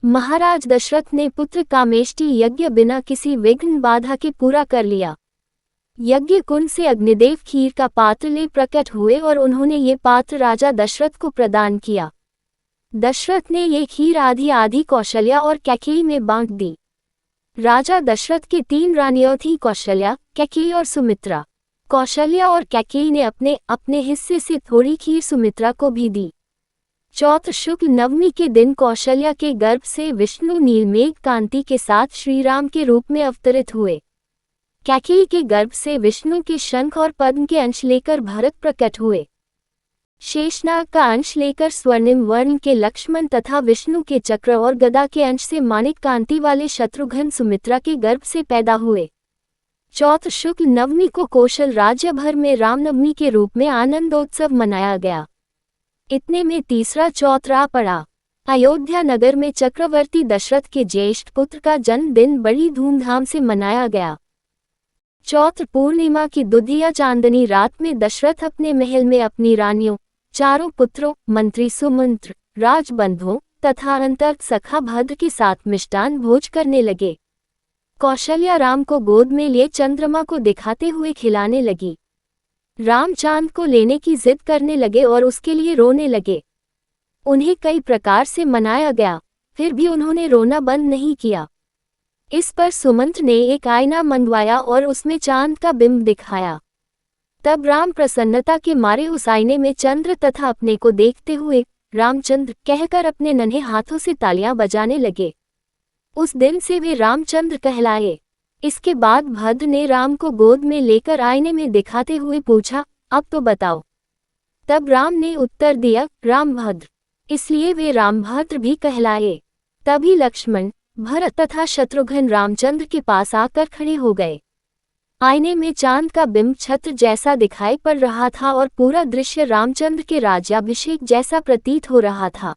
महाराज दशरथ ने पुत्र कामेष्टि यज्ञ बिना किसी विघ्न बाधा के पूरा कर लिया। यज्ञ कुंड से अग्निदेव खीर का पात्र ले प्रकट हुए और उन्होंने ये पात्र राजा दशरथ को प्रदान किया। दशरथ ने ये खीर आधी आधी कौशल्या और कैकेयी में बांट दी। राजा दशरथ के 3 रानियां थीं, कौशल्या, कैकेयी और सुमित्रा। कौशल्या और कैकेयी ने अपने अपने हिस्से से थोड़ी खीर सुमित्रा को भी दी। चौथ शुक्ल नवमी के दिन कौशल्या के गर्भ से विष्णु नीलमेघ कांति के साथ श्रीराम के रूप में अवतरित हुए। कैकेयी के गर्भ से विष्णु के शंख और पद्म के अंश लेकर भरत प्रकट हुए। शेषनाग का अंश लेकर स्वर्णिम वर्ण के लक्ष्मण तथा विष्णु के चक्र और गदा के अंश से माणिक कांति वाले शत्रुघ्न सुमित्रा के गर्भ से पैदा हुए। चौथ शुक्ल नवमी को कौशल राज्य भर में रामनवमी के रूप में आनंदोत्सव मनाया गया। इतने में तीसरा चौथ आ पड़ा। अयोध्या नगर में चक्रवर्ती दशरथ के ज्येष्ठ पुत्र का जन्मदिन बड़ी धूमधाम से मनाया गया। चौथ पूर्णिमा की दुधिया चांदनी रात में दशरथ अपने महल में अपनी रानियों, चारों पुत्रों, मंत्री सुमंत्र, राजबंधुओं तथा अंतर्गत सखा भद्र के साथ मिष्टान भोज करने लगे। कौशल्या राम को गोद में लिए चंद्रमा को दिखाते हुए खिलाने लगी। राम चांद को लेने की जिद करने लगे और उसके लिए रोने लगे। उन्हें कई प्रकार से मनाया गया, फिर भी उन्होंने रोना बंद नहीं किया। इस पर सुमंत्र ने एक आईना मंगवाया और उसमें चांद का बिंब दिखाया। तब राम प्रसन्नता के मारे उस आईने में चंद्र तथा अपने को देखते हुए रामचंद्र कहकर अपने नन्हे हाथों से तालियां बजाने लगे। उस दिन से वे रामचंद्र कहलाए। इसके बाद भद्र ने राम को गोद में लेकर आईने में दिखाते हुए पूछा, अब तो बताओ। तब राम ने उत्तर दिया, रामभद्र। इसलिए वे रामभद्र भी कहलाए। तभी लक्ष्मण, भरत तथा शत्रुघ्न रामचंद्र के पास आकर खड़े हो गए। आईने में चांद का बिंब छत्र जैसा दिखाई पड़ रहा था और पूरा दृश्य रामचंद्र के राज्याभिषेक जैसा प्रतीत हो रहा था।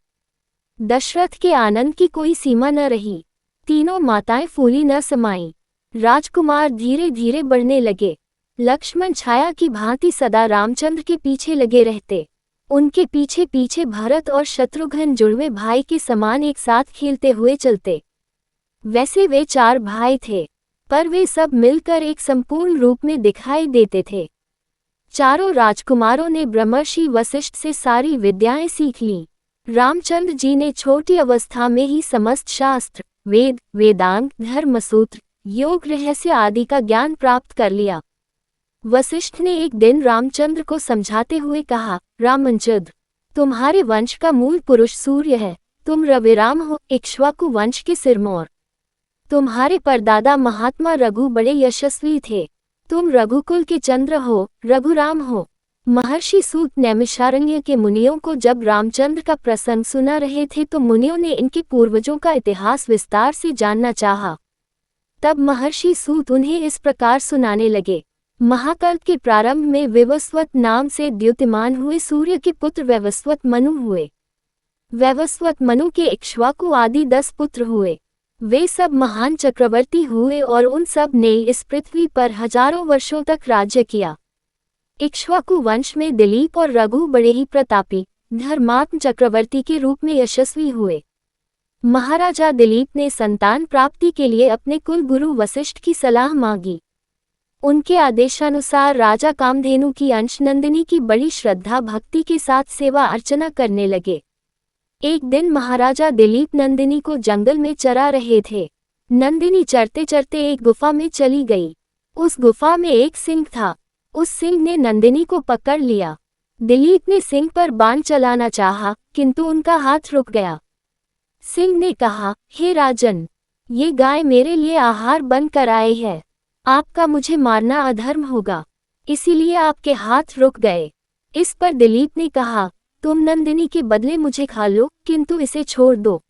दशरथ के आनंद की कोई सीमा न रही। तीनों माताएं फूली न समाईं। राजकुमार धीरे धीरे बढ़ने लगे। लक्ष्मण छाया की भांति सदा रामचंद्र के पीछे लगे रहते। उनके पीछे पीछे भरत और शत्रुघ्न जुड़वे भाई के समान एक साथ खेलते हुए चलते। वैसे वे 4 भाई थे, पर वे सब मिलकर एक संपूर्ण रूप में दिखाई देते थे। चारों राजकुमारों ने ब्रह्मर्षि वशिष्ठ से सारी विद्याएं सीख लीं। रामचंद्र जी ने छोटी अवस्था में ही समस्त शास्त्र, वेद, वेदांग, धर्मसूत्र, योग रहस्य आदि का ज्ञान प्राप्त कर लिया। वशिष्ठ ने एक दिन रामचंद्र को समझाते हुए कहा, रामचंद्र, तुम्हारे वंश का मूल पुरुष सूर्य है। तुम रविराम हो, इक्ष्वाकु वंश के सिरमौर। तुम्हारे परदादा महात्मा रघु बड़े यशस्वी थे। तुम रघुकुल के चंद्र हो, रघुराम हो। महर्षि सूत नैमिषारण्य के मुनियों को जब रामचंद्र का प्रसंग सुना रहे थे तो मुनियों ने इनके पूर्वजों का इतिहास विस्तार से जानना चाहा। तब महर्षि सूत उन्हें इस प्रकार सुनाने लगे। महाकल्प के प्रारंभ में वैवस्वत नाम से द्युतिमान हुए सूर्य के पुत्र वैवस्वत मनु हुए। वैवस्वत मनु के इक्ष्वाकु आदि 10 पुत्र हुए। वे सब महान चक्रवर्ती हुए और उन सब ने इस पृथ्वी पर हजारों वर्षों तक राज्य किया। इक्ष्वाकु वंश में दिलीप और रघु बड़े ही प्रतापी, धर्मात्म चक्रवर्ती के रूप में यशस्वी हुए। महाराजा दिलीप ने संतान प्राप्ति के लिए अपने कुल गुरु वशिष्ठ की सलाह मांगी। उनके आदेशानुसार राजा कामधेनु की अंश नंदिनी की बड़ी श्रद्धा भक्ति के साथ सेवा अर्चना करने लगे। एक दिन महाराजा दिलीप नंदिनी को जंगल में चरा रहे थे। नंदिनी चरते चरते एक गुफा में चली गई। उस गुफा में एक सिंह था। उस सिंह ने नंदिनी को पकड़ लिया। दिलीप ने सिंह पर बाण चलाना चाहा, किंतु उनका हाथ रुक गया। सिंह ने कहा, हे राजन, ये गाय मेरे लिए आहार बनकर आई है। आपका मुझे मारना अधर्म होगा, इसीलिए आपके हाथ रुक गए। इस पर दिलीप ने कहा, तुम नंदिनी के बदले मुझे खा लो, किंतु इसे छोड़ दो।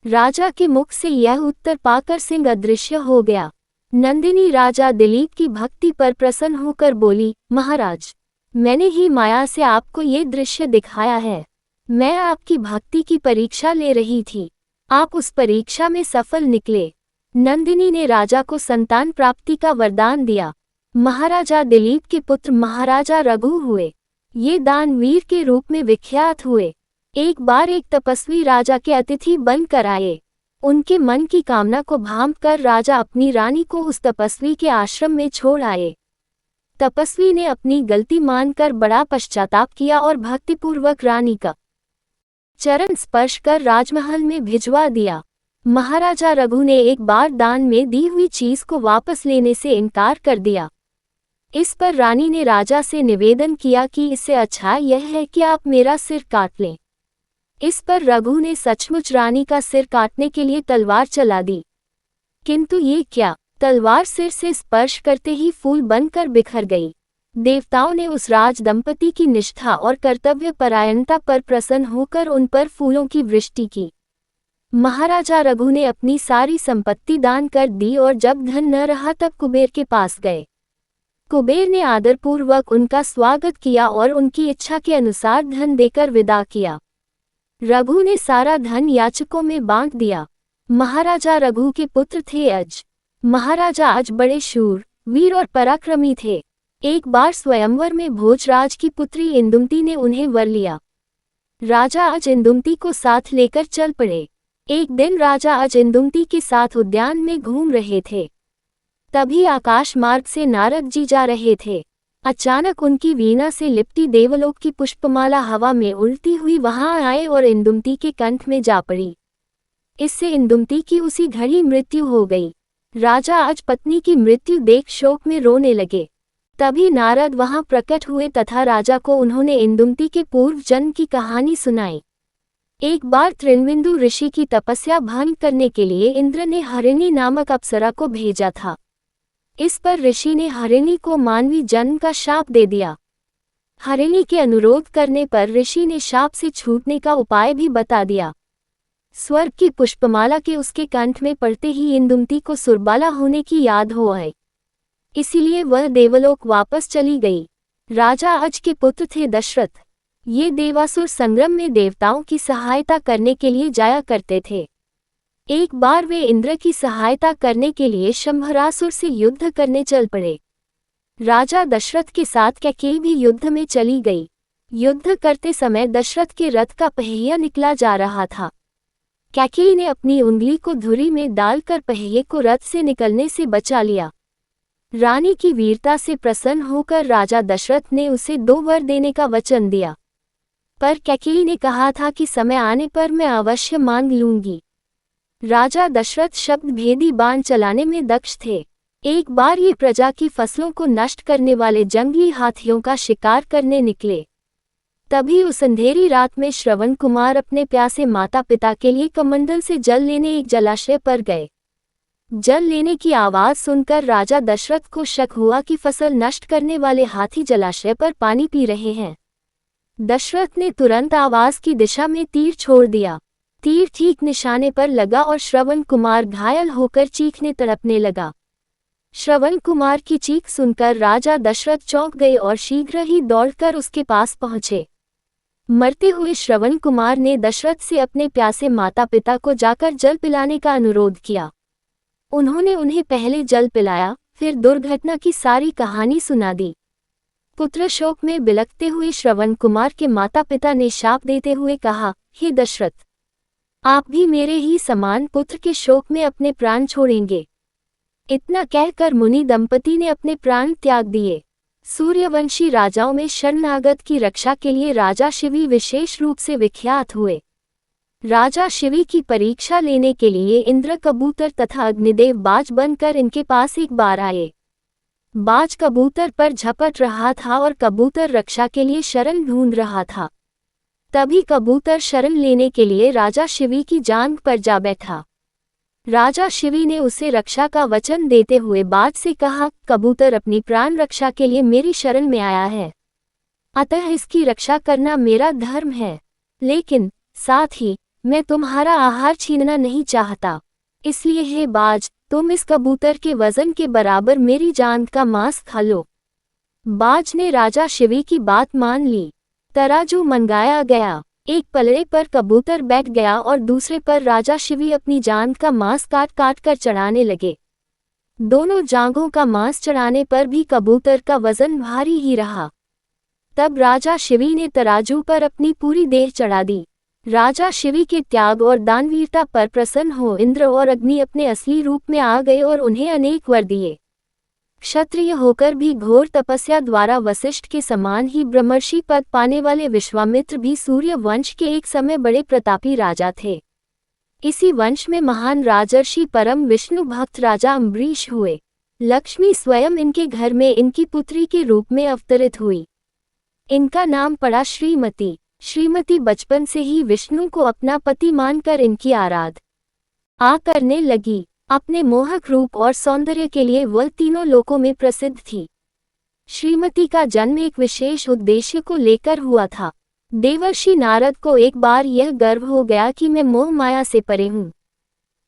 राजा के मुख से यह उत्तर पाकर सिंह अदृश्य हो गया। नंदिनी राजा दिलीप की भक्ति पर प्रसन्न होकर बोली, महाराज, मैंने ही माया से आपको ये दृश्य दिखाया है। मैं आपकी भक्ति की परीक्षा ले रही थी। आप उस परीक्षा में सफल निकले। नंदिनी ने राजा को संतान प्राप्ति का वरदान दिया। महाराजा दिलीप के पुत्र महाराजा रघु हुए। ये दानवीर के रूप में विख्यात हुए। एक बार एक तपस्वी राजा के अतिथि बनकर आए। उनके मन की कामना को भांप कर राजा अपनी रानी को उस तपस्वी के आश्रम में छोड़ आए। तपस्वी ने अपनी गलती मानकर बड़ा पश्चाताप किया और भक्तिपूर्वक रानी का चरण स्पर्श कर राजमहल में भिजवा दिया। महाराजा रघु ने एक बार दान में दी हुई चीज को वापस लेने से इनकार कर दिया। इस पर रानी ने राजा से निवेदन किया कि इससे अच्छा यह है कि आप मेरा सिर काट लें। इस पर रघु ने सचमुच रानी का सिर काटने के लिए तलवार चला दी, किंतु ये क्या, तलवार सिर से स्पर्श करते ही फूल बनकर बिखर गई। देवताओं ने उस राज दंपति की निष्ठा और कर्तव्य परायणता पर प्रसन्न होकर उन पर फूलों की वृष्टि की। महाराजा रघु ने अपनी सारी संपत्ति दान कर दी और जब धन न रहा तब कुबेर के पास गए। कुबेर ने आदरपूर्वक उनका स्वागत किया और उनकी इच्छा के अनुसार धन देकर विदा किया। रघु ने सारा धन याचकों में बांट दिया। महाराजा रघु के पुत्र थे अज। महाराजा अज बड़े शूर, वीर और पराक्रमी थे। एक बार स्वयंवर में भोजराज की पुत्री इंदुमती ने उन्हें वर लिया। राजा अज इंदुमती को साथ लेकर चल पड़े। एक दिन राजा अज इंदुमती के साथ उद्यान में घूम रहे थे। तभी आकाश मार्ग से नारद जी जा रहे थे। अचानक उनकी वीणा से लिपटी देवलोक की पुष्पमाला हवा में उड़ती हुई वहां आए और इंदुमती के कंठ में जा पड़ी। इससे इंदुमती की उसी घड़ी मृत्यु हो गई। राजा अज पत्नी की मृत्यु देख शोक में रोने लगे। तभी नारद वहां प्रकट हुए तथा राजा को उन्होंने इंदुमती के पूर्व जन्म की कहानी सुनाई। एक बार त्रिनबिंदु ऋषि की तपस्या भंग करने के लिए इंद्र ने हरिणी नामक अप्सरा को भेजा था। इस पर ऋषि ने हरिणी को मानवी जन्म का शाप दे दिया। हरिणी के अनुरोध करने पर ऋषि ने शाप से छूटने का उपाय भी बता दिया। स्वर्ग की पुष्पमाला के उसके कंठ में पड़ते ही इंदुमती को सुरबाला होने की याद हो आई। इसीलिए वह देवलोक वापस चली गई। राजा अज के पुत्र थे दशरथ। ये देवासुर संग्राम में देवताओं की सहायता करने के लिए जाया करते थे। एक बार वे इंद्र की सहायता करने के लिए शंभरासुर से युद्ध करने चल पड़े। राजा दशरथ के साथ कैकेयी भी युद्ध में चली गई। युद्ध करते समय दशरथ के रथ का पहिया निकला जा रहा था। कैकेयी ने अपनी उंगली को धुरी में डालकर पहिए को रथ से निकलने से बचा लिया। रानी की वीरता से प्रसन्न होकर राजा दशरथ ने उसे 2 वर देने का वचन दिया, पर कैकेयी ने कहा था कि समय आने पर मैं अवश्य मांग लूंगी। राजा दशरथ शब्द भेदी बाण चलाने में दक्ष थे। एक बार ये प्रजा की फसलों को नष्ट करने वाले जंगली हाथियों का शिकार करने निकले। तभी उस अंधेरी रात में श्रवण कुमार अपने प्यासे माता पिता के लिए कमंडल से जल लेने एक जलाशय पर गए। जल लेने की आवाज सुनकर राजा दशरथ को शक हुआ कि फसल नष्ट करने वाले हाथी जलाशय पर पानी पी रहे हैं। दशरथ ने तुरंत आवाज की दिशा में तीर छोड़ दिया। तीर ठीक निशाने पर लगा और श्रवण कुमार घायल होकर चीखने तड़पने लगा। श्रवण कुमार की चीख सुनकर राजा दशरथ चौंक गए और शीघ्र ही दौड़कर उसके पास पहुंचे। मरते हुए श्रवण कुमार ने दशरथ से अपने प्यासे माता पिता को जाकर जल पिलाने का अनुरोध किया। उन्होंने उन्हें पहले जल पिलाया, फिर दुर्घटना की सारी कहानी सुना दी। पुत्र शोक में बिलखते हुए श्रवण कुमार के माता पिता ने शाप देते हुए कहा, हे दशरथ, आप भी मेरे ही समान पुत्र के शोक में अपने प्राण छोड़ेंगे। इतना कहकर मुनि दंपति ने अपने प्राण त्याग दिए। सूर्यवंशी राजाओं में शरणागत की रक्षा के लिए राजा शिवी विशेष रूप से विख्यात हुए। राजा शिवी की परीक्षा लेने के लिए इंद्र कबूतर तथा अग्निदेव बाज बनकर इनके पास एक बार आए। बाज कबूतर पर झपट रहा था और कबूतर रक्षा के लिए शरण ढूंढ रहा था। तभी कबूतर शरण लेने के लिए राजा शिवी की जांघ पर जा बैठा। राजा शिवी ने उसे रक्षा का वचन देते हुए बाज से कहा, कबूतर अपनी प्राण रक्षा के लिए मेरी शरण में आया है, अतः इसकी रक्षा करना मेरा धर्म है। लेकिन साथ ही मैं तुम्हारा आहार छीनना नहीं चाहता, इसलिए हे बाज, तुम इस कबूतर के वजन के बराबर मेरी जान का मांस खा लो। बाज ने राजा शिवी की बात मान ली। तराजू मंगाया गया। एक पलड़े पर कबूतर बैठ गया और दूसरे पर राजा शिवी अपनी जान का मांस काट काट कर चढ़ाने लगे। दोनों जांघों का मांस चढ़ाने पर भी कबूतर का वजन भारी ही रहा। तब राजा शिवी ने तराजू पर अपनी पूरी देह चढ़ा दी। राजा शिवी के त्याग और दानवीरता पर प्रसन्न हो इंद्र और अग्नि अपने असली रूप में आ गए और उन्हें अनेक वर दिए। क्षत्रिय होकर भी घोर तपस्या द्वारा वशिष्ठ के समान ही ब्रह्मर्षि पद पाने वाले विश्वामित्र भी सूर्य वंश के एक समय बड़े प्रतापी राजा थे। इसी वंश में महान राजर्षि परम विष्णु भक्त राजा अम्बरीश हुए। लक्ष्मी स्वयं इनके घर में इनकी पुत्री के रूप में अवतरित हुई। इनका नाम पड़ा श्रीमती। श्रीमती बचपन से ही विष्णु को अपना पति मानकर इनकी आराधना करने लगी। अपने मोहक रूप और सौंदर्य के लिए वह तीनों लोकों में प्रसिद्ध थी। श्रीमती का जन्म एक विशेष उद्देश्य को लेकर हुआ था। देवर्षि नारद को एक बार यह गर्व हो गया कि मैं मोह माया से परे हूँ,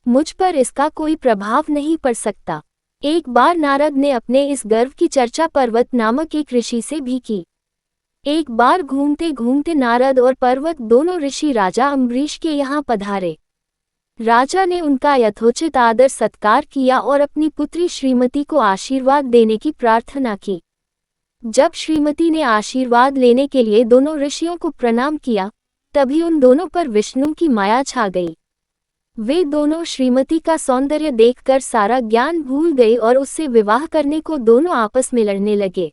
मुझ पर इसका कोई प्रभाव नहीं पड़ सकता। एक बार नारद ने अपने इस गर्व की चर्चा पर्वत नामक एक ऋषि से भी की। एक बार घूमते घूमते नारद और पर्वत दोनों ऋषि राजा अम्बरीश के यहाँ पधारे। राजा ने उनका यथोचित आदर सत्कार किया और अपनी पुत्री श्रीमती को आशीर्वाद देने की प्रार्थना की। जब श्रीमती ने आशीर्वाद लेने के लिए दोनों ऋषियों को प्रणाम किया, तभी उन दोनों पर विष्णु की माया छा गई। वे दोनों श्रीमती का सौंदर्य देखकर सारा ज्ञान भूल गए और उससे विवाह करने को दोनों आपस में लड़ने लगे।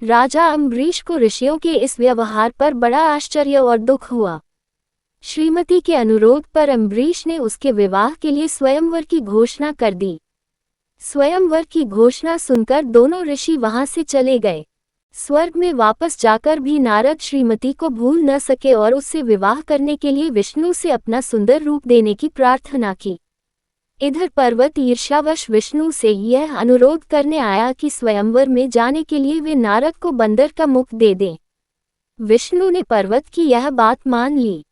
राजा अम्बरीश को ऋषियों के इस व्यवहार पर बड़ा आश्चर्य और दुख हुआ। श्रीमती के अनुरोध पर अम्बरीश ने उसके विवाह के लिए स्वयंवर की घोषणा कर दी। स्वयंवर की घोषणा सुनकर दोनों ऋषि वहां से चले गए। स्वर्ग में वापस जाकर भी नारद श्रीमती को भूल न सके और उससे विवाह करने के लिए विष्णु से अपना सुंदर रूप देने की प्रार्थना की। इधर पर्वत ईर्ष्यावश विष्णु से यह अनुरोध करने आया कि स्वयंवर में जाने के लिए वे नारद को बंदर का मुख दे दें। विष्णु ने पर्वत की यह बात मान ली।